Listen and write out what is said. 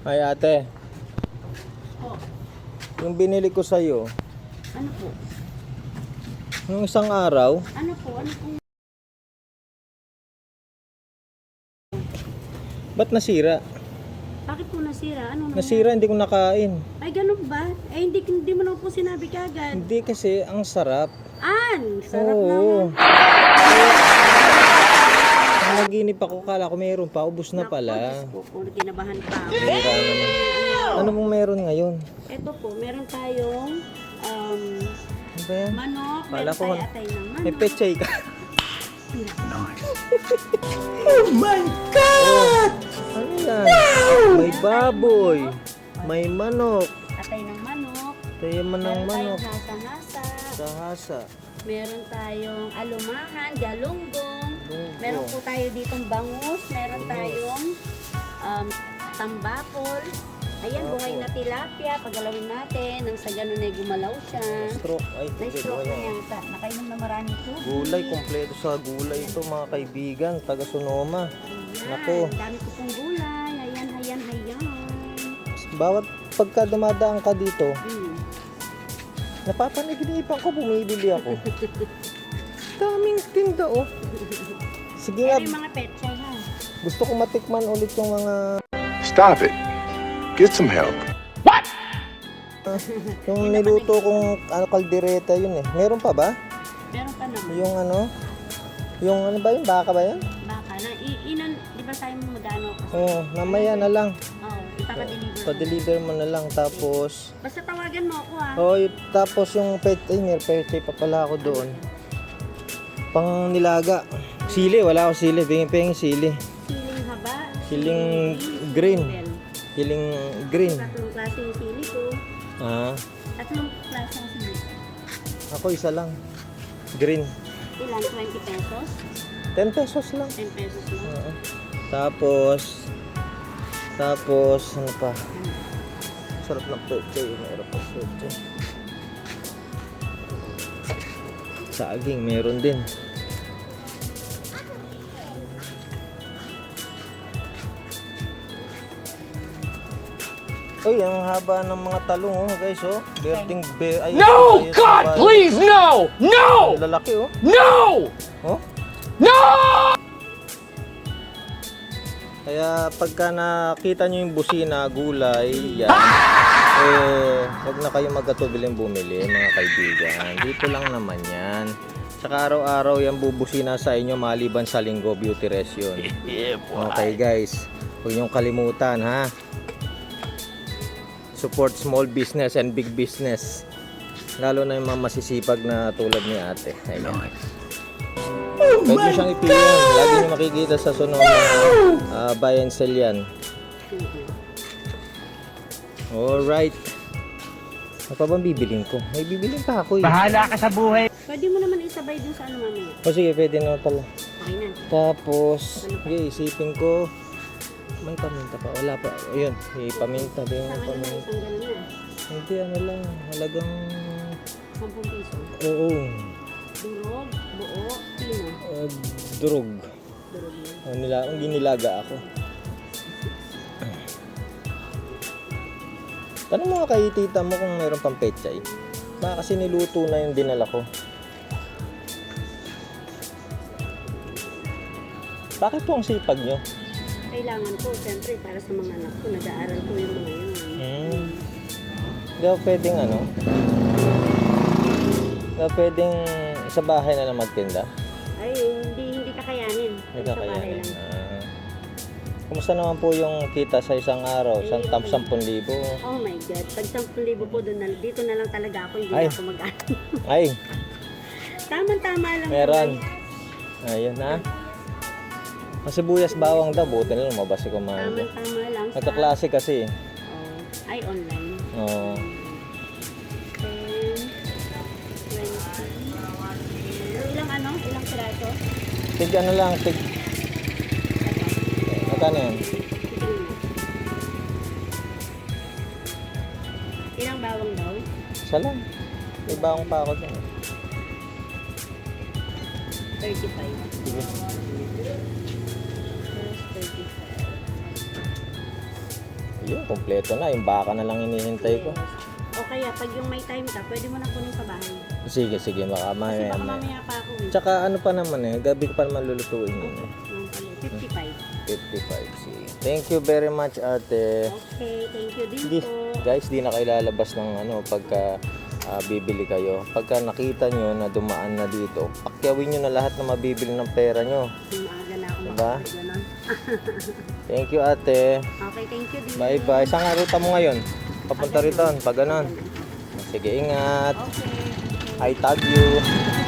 Ay ate, Po. yung binili ko sa'yo, Ano po? nung isang araw, Ano po? Ano po? ba't nasira? Bakit po nasira? Ano naman? Nasira, hindi ko nakain. Ay, ganun ba? Eh, hindi mo naman po sinabi kagad. Hindi kasi, ang sarap. Sarap Oo. naman. Ang naginip ako, kala ko meron pa, ubos na pala. Naku, Diyos ko, kinabahan pa ako. Sira naman. Ano mong meron ngayon? Ito po, meron tayong Ano ba yan? manok, Kala meron ko, tayong atay ng manok. may pechay ka. Oh my God! Ano yan? May baboy, may manok, Atay ng manok. tayo man ng Meron manok, tayong hasa-hasa. sahasa, Meron tayong alumahan, galunggong. lunggo. Meron po tayo ditong bangus. Meron tayong tambakol. Ayan, buhay na tilapia. Pagalawin natin. Nang sa ganun ay gumalaw siya. Stroke, ay, Na-stroke na yan. yata. Nakainom na maraming tubig. Gulay, kompleto sa gulay ito mga kaibigan, taga Sonoma. Ayan, Naku. ang dami ko pong gulay. Ayan, ayan, ayan. Bawat pagka dumadaan ka dito, Mm. napapanaginipan ko, bumibili ako. Daming tinda oh. Sige nga, Pero yung mga petchay ha. gusto ko matikman ulit yung mga Stop it. Get some help. yung niluto kong kaldereta yun eh. Meron pa ba? Meron pa naman. Yung ano ba yun? Baka ba yun? Baka na. Di ba tayo mag-ano kasi? Oo, mamaya na lang. Oo, ipapadeliver. Pa-deliver mo na lang. Tapos, Basta tawagan mo ako ha. tapos yung may pechay pa pala ako doon. Pang nilaga. Sili, wala ako sili. Pingin sili. Siling haba. Siling green. Bell. Siling green. Tatlong klase yung sili ko. Ah, Tatlong klase yung sili. ako isa lang. Green. Ilan? 20 pesos? 10 pesos lang. 10 pesos lang. Oo. Tapos, ano pa? Sarap ng pechay. Meron pa pechay. Saging, meron din. Uy, ang haba ng mga talong oh, guys oh. Berding ay, No! ay, God, please, no! No! Lalaki oh. No! Oh. No! Kaya pagka nakita nyo yung busina, gulay, yan. Wag na kayo magkatubiling bumili mga kaibigan. Dito lang naman yan. Saka araw-araw yan bubusina sa inyo maliban sa linggo, beauty rest yun. Okay guys, huwag nyong kalimutan ha. Support small business and big business. Lalo na yung mga masisipag na tulad ni ate. Ayan. Pwede mo siyang ipiyan. Lagi nyo makikita sa Sonoma buy and sell yan. Alright. Ano pa bang bibiling ko? May bibiling pa ako eh. Bahala ka sa buhay. Pwede mo naman isabay dun sa ano mamaya. O sige, pwede na pala. Okay na. Tapos, okay, isipin ko. May paminta pa. Wala pa. Ayun, may paminta. Di Sa yung kanya naman paminta. isang ganun na. Hindi, ano lang. Halagang... 10 piso. Oo. Durog, buo, pino. Durog. Durog yan. Ang ginilaga ako. Tanong mo nga kay tita mo kung mayroon pang pechay. Baka kasi niluto na yung dinala ko. Bakit po ang sipag nyo? Kailangan ko, siyempre, para sa mga anak ko. Nag-aaral ko yung mga yun. Hindi ako pwedeng ano? Hindi ako pwedeng sa bahay na lang magtinda? Ay, hindi kakayanin. Hindi Sa ka bahay kayanin. lang. Kumusta naman po yung kita sa isang araw? 10,000? Oh my God. Pag 10,000 po doon, dito na lang talaga ako. Hindi Ay. na ako mag-aaral. Ay, Tama-tama lang. meron. naman. Ayun ha. Masibuyas bawang daw. Buti na lang mabasi ko man. Tama-tama lang. Nagkaklase kasi. Oh, ay, online. Oo. 10, 20. Ilang ano? Ilang piraso? Tig ano lang. Tig. Magkano yan? Ilang bawang daw? Isa lang. May bawang pa ako dyan. 35. Sige. Plus 35. Yun, kompleto na. Yung baka na lang hinihintay ko. O kaya, pag yung may time ka, pwede mo na kunin sa bahay. Sige, sige. Baka Kasi mamaya. baka mamaya pa ako eh. Tsaka ano pa naman eh. Gabi ko pa naman lulutuin yun. Yung pala, 55. 55. Sige. Thank you very much, ate. Okay, thank you din Di, po. guys, di na kayo lalabas ng ano pagka bibili kayo. Pagka nakita nyo na dumaan na dito, pakyawin nyo na lahat na mabibili ng pera nyo. Maaga na ako Diba? makapag ganun. Thank you, ate. Okay, thank you din. Bye-bye. Saan nga ruta mo ngayon? Papunta rito, pag ganon. Sige, ingat. Okay. I tag you.